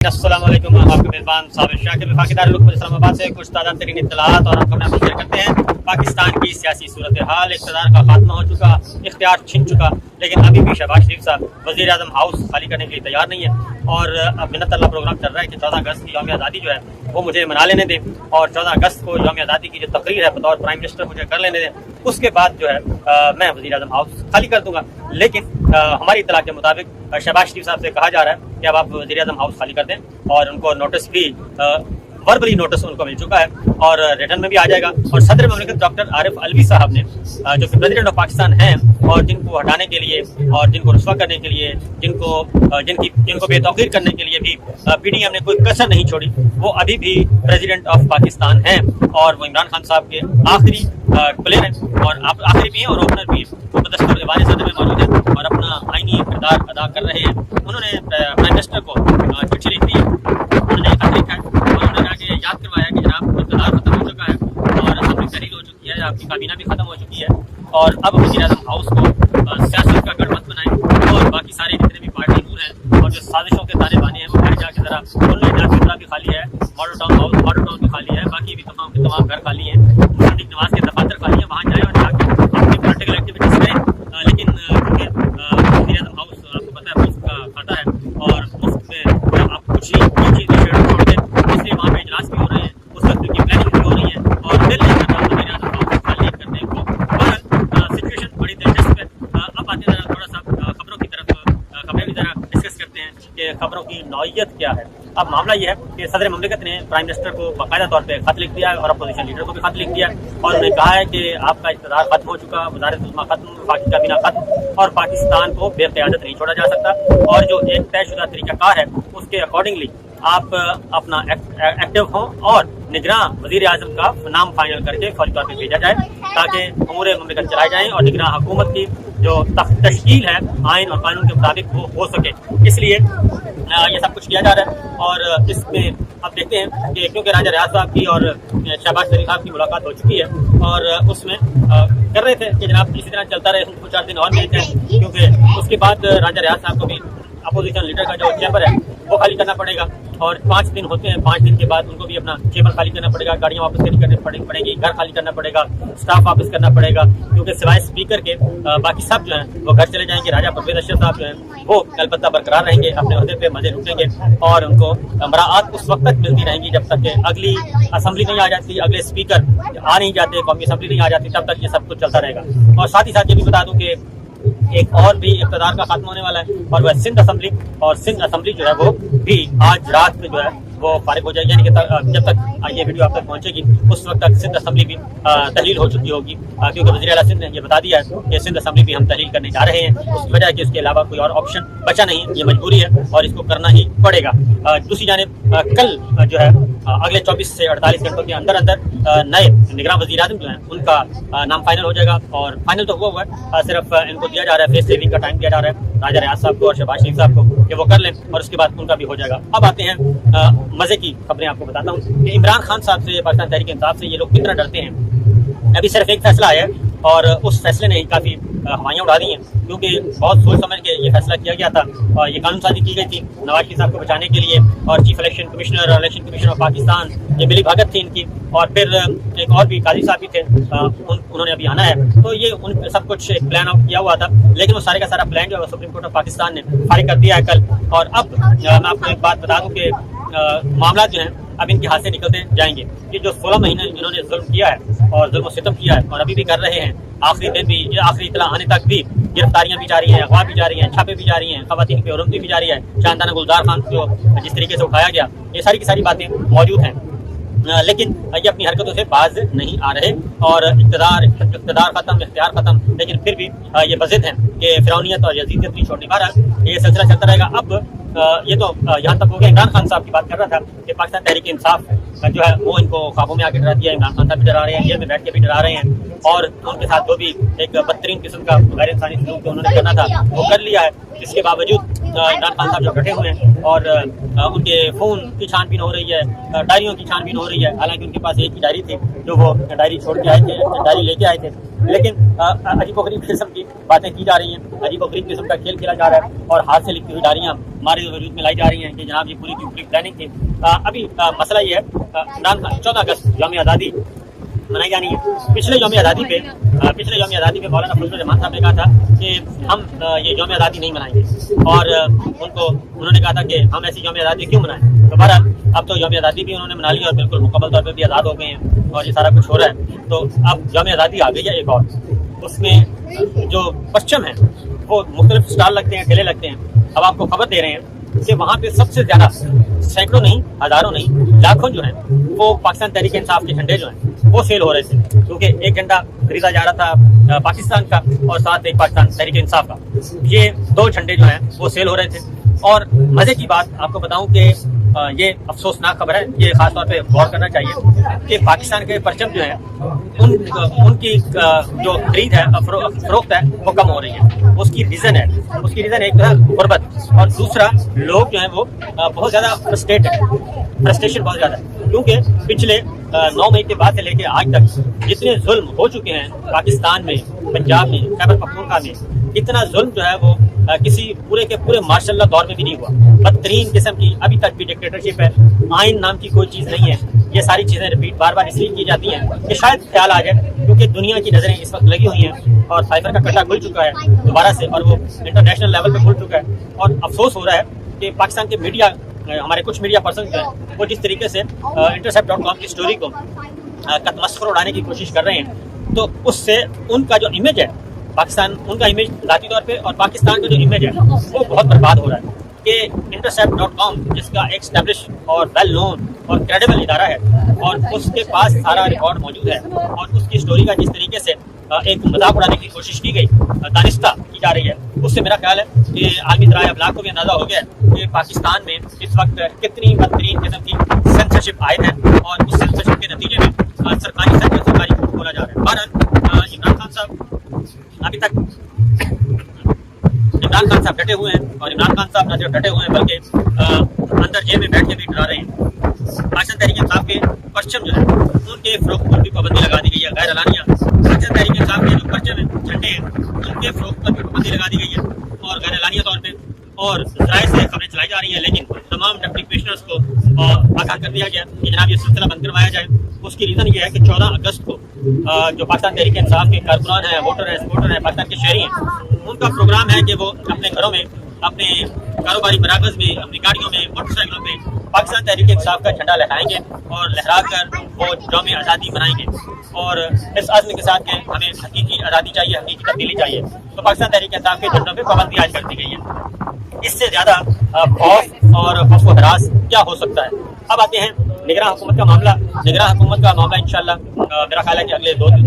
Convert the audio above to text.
अस्सलाम वालेकुम, हम आपके मेज़बान साबिर शाकिर वफाकीदार लुत्फ़ इस्लाम आबाद से कुछ ताज़ा तरीन इत्तलात और हम आपको शेयर करते हैं। पाकिस्तान की सियासी सूरत हाल, इक़्तिदार का खात्मा हो चुका, इख्तियार छिन चुका, लेकिन अभी भी शहबाज शरीफ साहब वज़ीर आज़म हाउस खाली करने के लिए तैयार नहीं है। और अब मिन्नत अल्लाह प्रोग्राम चल रहा है कि 14 अगस्त की यौम आज़ादी जो है वो मुझे मना लेने दें, और 14 अगस्त को यौम आज़ादी की जो तकरीर है बतौर प्राइम मिनिस्टर मुझे कर लेने दें। उसके बाद जो है मैं वज़ीर आज़म हाउस खाली कर दूँगा। लेकिन हमारी इत्तला के मुताबिक शहबाज शरीफ साहब से कहा जा रहा है कि अब आप वज़ीर आज़म हाउस खाली कर दें, और उनको नोटिस भी वर्बली नोटिस उनको मिल चुका है और रिटर्न में भी आ जाएगा। और सदर ममलिकत डॉक्टर आरिफ अलवी साहब ने जो कि प्रेसिडेंट ऑफ पाकिस्तान हैं और जिनको हटाने के लिए और जिनको रुस्वा करने के लिए, जिनको बेतौकीर करने के लिए भी पीडीएम ने कोई कसर नहीं छोड़ी, वो अभी भी प्रेसिडेंट ऑफ पाकिस्तान हैं और वो इमरान खान साहब के आखिरी प्लेयर हैं और आखिरी भी हैं और ओपनर भी वो बदस्तूर एवान सदर में मौजूद हैं और अपना आईनी किरदार अदा कर रहे हैं। उन्होंने प्राइम मिनिस्टर को चिट्ठी लिखी है, उन्होंने खत लिखा है, उन्होंने आगे याद करवाया कि जनाब इक़्तिदार खत्म हो चुका है और असेंबली तहरीर हो चुकी है, आपकी काबीना भी खत्म हो चुकी है और अब वज़ीर आज़म हाउस को सियासत का गढ़ मत बनाएं और बाकी सारे जितने भी पार्टी रूल हैं और जो साजिशों के ताने बाने हैं वो घर जाके ज़रा उनमें जाके भी खाली है, मॉडल टाउन भी खाली है, बाकी भी तमाम के तमाम घर खाली हैं, मुस्लिम नमाज के दफातर खाली हैं, वहाँ जाए और जाके अपनी पॉलिटिकल एक्टिविटीज़ करें। लेकिन क्योंकि वज़ीर आज़म हाउस आपको पता है मुफ्त का खाता है और मुफ्त में जब आप कुछ ही चीज़ शेयर छोड़ दें, इसलिए वहाँ पे इजलास भी हो रहे हैं, उस वक्त की प्लानिंग भी हो रही है और दिल नहीं करता वज़ीर आज़म हाउस खाली करने को। बहरहाल सिचुएशन बड़ी दिलचस्प है। अब आते हैं थोड़ा सा खबरों की तरफ, खबरें भी ज़रा डिस्कस करते हैं कि खबरों की नौइयत क्या है। अब मामला ये है कि सदर ममलिकत ने प्राइम मिनिस्टर को बाकायदा तौर पे खत लिख दिया है और अपोजिशन लीडर को भी खत लिख दिया है और उन्होंने कहा है कि आपका इक़्तिदार खत्म हो चुका, वज़ारत उज़्मा खत्म, वफाकी काबीना खत्म और पाकिस्तान को बेक़ियादत नहीं छोड़ा जा सकता और जो एक तयशुदा तरीक़ाकार है उसके अकॉर्डिंगली आप अपना एक्टिव हों और निगरां वज़ीर आज़म का नाम फाइनल करके फौरी तौर पर भेजा जाए ताकि उमूर ममलिकत चलाए जाएँ और निगरां हुकूमत की जो तश्कील है आइन और कानून के मुताबिक वो हो सके। इसलिए ये सब कुछ किया जा रहा है और इसमें अब देखते हैं कि क्योंकि राजा रियाज साहब की और शहबाज शरीफ साहब की मुलाकात हो चुकी है और उसमें कर रहे थे कि जनाब इसी तरह चलता रहे, कुछ 4 दिन और मिलते हैं, क्योंकि उसके बाद राजा रियाज साहब को भी अपोजिशन लीडर का जो चैम्बर है वो खाली करना पड़ेगा और 5 दिन होते हैं, 5 दिन के बाद उनको भी अपना चैम्बर खाली करना पड़ेगा, गाड़ियाँ वापस करनी पड़ेगी, घर खाली करना पड़ेगा, स्टाफ वापस करना पड़ेगा, क्योंकि सिवाय स्पीकर के बाकी सब जो हैं वो घर चले जाएंगे। राजा परवेज़ अशरफ साहब जो हैं वो अलबत्ता बरकरार रहेंगे, अपने अहदे पे मजे लूटेंगे और उनको मराआत उस वक्त तक मिलती रहेंगी जब तक कि अगली असम्बली नहीं आ जाती, अगले स्पीकर आ नहीं जाते, कौमी असम्बली नहीं आ जाती, तब तक ये सब कुछ चलता रहेगा। और साथ ही साथ ये भी बता दूं कि एक और भी इक़्तिदार का खात्मा होने वाला है और वह सिंध असम्बली, और सिंध असम्बली जो है वो भी आज रात में जो है वो फारिग हो जाएगी, यानी कि जब तक ये वीडियो आप तक पहुंचेगी उस वक्त तक सिंध असम्बली भी तहलील हो चुकी होगी, क्योंकि वज़ीर आला सिंध ने ये बता दिया है कि सिंध असम्बली भी हम तहलील करने जा रहे हैं। उसकी वजह है कि इसके अलावा कोई और ऑप्शन बचा नहीं है, ये मजबूरी है और इसको करना ही पड़ेगा। दूसरी जानिब कल जो है अगले 24 से 48 घंटों के अंदर अंदर नए निगरां वज़ीर आज़म जो हैं उनका नाम फाइनल हो जाएगा और फाइनल तो हुआ है, सिर्फ इनको दिया जा रहा है, फेस सेविंग का टाइम दिया जा रहा है राजा रियाज साहब को और शहबाज शरीफ साहब को कि वो कर लें और उसके बाद उनका भी हो जाएगा। अब आते हैं मज़े की खबरें आपको बताता हूँ कि इमरान खान साहब से, पाकिस्तान तहरीक इंसाफ से ये लोग कितना डरते हैं। अभी सिर्फ एक फैसला आया है और उस फैसले ने काफ़ी हवाइयाँ उड़ा दी हैं, क्योंकि बहुत सोच समझ के ये फैसला किया गया था और ये कानून साजी की गई थी नवाज शरीफ साहब को बचाने के लिए और चीफ इलेक्शन कमिश्नर और इलेक्शन कमिश्नर ऑफ पाकिस्तान ये मिली भगत थी इनकी, और फिर एक और भी काजी साहब भी थे, उन्होंने अभी आना है, तो ये उन सब कुछ एक प्लान आउट किया हुआ था, लेकिन वो सारे का सारा प्लान जो है सुप्रीम कोर्ट ऑफ पाकिस्तान ने फारिग कर दिया है कल। और अब मैं आपको एक बात बता दूँ कि मामला जो है अब इनके हाथ से निकलते जाएंगे। ये जो 16 महीने इन्होंने जुल्म किया है और जुल्म सितम किया है और अभी भी कर रहे हैं, आखिरी दिन भी, आखिरी इतला आने तक भी गिरफ्तारियां भी जारी हैं, अगवा भी जारी हैं, छापे भी जारी हैं, खवातीन पे हुरमती भी जारी है, शानदाना गुलजार खान को जिस तरीके से उठाया गया, ये सारी की सारी बातें मौजूद हैं। लेकिन ये अपनी हरकतों से बाज नहीं आ रहे और इक़्तिदार खत्म, इख्तियार खत्म, लेकिन फिर भी ये बज़िद हैं कि फिरौनियत और यजीदियत नहीं छोड़ने। बहरहाल ये सिलसिला चलता रहेगा। अब ये तो यहाँ तक हो गया। इमरान खान साहब की बात कर रहा था कि पाकिस्तान तहरीक इंसाफ जो है वो इनको ख्वाबों में आके डरा दिया, इमरान खान साहब भी डरा रहे हैं, जेल में बैठ के भी डरा रहे हैं और उनके साथ जो भी एक बदतरीन किस्म का गैर इंसानी सलूक जो उन्होंने करना था वो कर लिया है। इसके बावजूद इमरान खान साहब जो डटे हुए हैं और उनके फ़ोन की छानबीन हो रही है, डायरियों की छानबीन हो रही है। हालांकि उनके पास एक ही डायरी थी जो वो डायरी छोड़ के आए थे, डायरी लेके आए थे, لیکن عجیب و غریب قسم کی باتیں کی جا رہی ہیں، عجیب و غریب قسم کا کھیل کھیلا جا رہا ہے اور ہاتھ سے لکھی ہوئی ڈائریاں ہمارے وجود میں لائی جا رہی ہیں کہ جناب یہ پوری کی پوری پلاننگ تھی۔ ابھی مسئلہ یہ ہے، عمران خان 14 اگست یوم آزادی منائی جانی ہے۔ پچھلے یوم آزادی پہ مولانا فضل الرحمان صاحب نے کہا تھا کہ ہم یہ یوم آزادی نہیں منائیں گے، اور انہوں نے کہا تھا کہ ہم ایسی یوم آزادی کیوں منائیں۔ تو بہرحال اب تو یوم آزادی بھی انہوں نے منا لی اور بالکل مکمل طور پہ بھی آزاد ہو گئے ہیں اور یہ سارا کچھ ہو رہا ہے۔ تو اب یوم آزادی آ گئی ہے ایک اور، اس میں جو پرچم ہیں وہ مختلف اسٹال لگتے ہیں، ٹھیلے لگتے ہیں۔ اب آپ کو خبر دے رہے ہیں کہ وہاں پہ سب سے زیادہ سینکڑوں نہیں، ہزاروں نہیں، لاکھوں جو ہیں وہ پاکستان تحریک انصاف کے جھنڈے جو ہیں وہ سیل ہو رہے تھے، کیونکہ ایک جھنڈا خریدا جا رہا تھا پاکستان کا اور ساتھ ایک پاکستان تحریک انصاف کا۔ یہ 2 جھنڈے جو ہیں وہ سیل ہو رہے تھے۔ اور مزے کی بات آپ کو بتاؤں کہ یہ افسوسناک خبر ہے، یہ خاص طور پہ غور کرنا چاہیے کہ پاکستان کے پرچم جو ہیں ان کی جو خرید ہے، فروخت ہے، وہ کم ہو رہی ہے۔ اس کی ریزن ایک تو ہے غربت، اور دوسرا لوگ جو ہیں وہ بہت زیادہ فرسٹریشن بہت زیادہ ہے، کیونکہ پچھلے 9 مئی کے بعد سے لے کے آج تک جتنے ظلم ہو چکے ہیں پاکستان میں، پنجاب میں، خیبر پختونخوا میں، اتنا ظلم جو ہے وہ کسی پورے کے پورے ماشاء اللہ دور میں بھی نہیں ہوا۔ بدترین قسم کی ابھی تک بھی ڈکٹیٹرشپ ہے، آئین نام کی کوئی چیز نہیں ہے۔ یہ ساری چیزیں رپیٹ بار بار اس لیے کی جاتی ہیں کہ شاید خیال آ جائے، کیونکہ دنیا کی نظریں اس وقت لگی ہوئی ہیں اور سائفر کا کٹا کھل چکا ہے دوبارہ سے، اور وہ انٹرنیشنل لیول پہ کھل چکا ہے۔ اور افسوس ہو رہا ہے کہ پاکستان کے میڈیا، ہمارے کچھ میڈیا پرسن جو ہیں وہ جس طریقے سے intercept.com کی اسٹوری کو کتمسخر اڑانے کی کوشش کر رہے ہیں، تو اس سے ان کا جو امیج ہے پاکستان، ان کا امیج ذاتی طور پہ اور پاکستان کا جو امیج ہے وہ بہت برباد ہو رہا ہے کہ intercept.com جس کا ایک اسٹیبلش اور ویل نون اور کریڈیبل ادارہ ہے، اور اس کے پاس سارا ریکارڈ موجود ہے، اور اس کی اسٹوری کا جس طریقے سے ایک مذاق اڑانے کی کوشش کی گئی، دانستہ کی جا رہی ہے، اس سے میرا خیال ہے کہ عالمی ذرائع ابلاغ کو بھی اندازہ ہو گیا ہے کہ پاکستان میں اس وقت کتنی بدترین قسم کی سینسرشپ عائد ہے، اور اس سینسرشپ کے نتیجے میں سرکاری جھوٹ بولا جا رہا ہے۔ بہرحال عمران خان صاحب ابھی تک ڈٹے ہوئے ہیں، اور عمران خان صاحب نہ صرف ڈٹے ہوئے ہیں بلکہ اندر جیل میں بیٹھ کے بھی ڈرا رہے ہیں۔ پاکستان تحریک انصاف کے پرچم جو ہے ان کے فروخت پر بھی پابندی لگا دی گئی ہے، غیر اعلانیہ پاکستان تحریک انصاف کے جو پرچم ہیں، جھنڈے ہیں، ان کے فروخت پر بھی پابندی لگا دی گئی ہے اور غیر اعلانیہ طور پہ، اور ذرائع سے خبریں چلائی جا رہی ہیں، لیکن تمام ڈپٹی کمشنرز کو آگاہ کر دیا گیا کہ جناب یہ سلسلہ بند کروایا جائے۔ اس کی ریزن یہ ہے کہ 14 اگست کو جو پاکستان تحریک انصاف کے کارکنان ہیں، ووٹر ہیں، سپورٹر ہیں، پاکستان کے شہری ہیں، ان کا پروگرام ہے کہ وہ اپنے گھروں میں، اپنے کاروباری مراکز میں، اپنی گاڑیوں میں، موٹر سائیکلوں پہ پاکستان تحریک انصاف کا جھنڈا لہرائیں گے اور لہرا کر وہ یوم آزادی منائیں گے، اور اس عزم کے ساتھ کہ ہمیں حقیقی آزادی چاہیے، حقیقی تبدیلی چاہیے، تو پاکستان تحریک انصاف کے جھنڈوں پہ پابندی عائد کر دی گئی ہے۔ اس سے زیادہ خوف اور خوف و ہراس کیا ہو سکتا ہے؟ اب آتے ہیں نگراں حکومت کا معاملہ۔ نگراں حکومت کا معاملہ انشاءاللہ میرا خیال ہے کہ اگلے 2 دن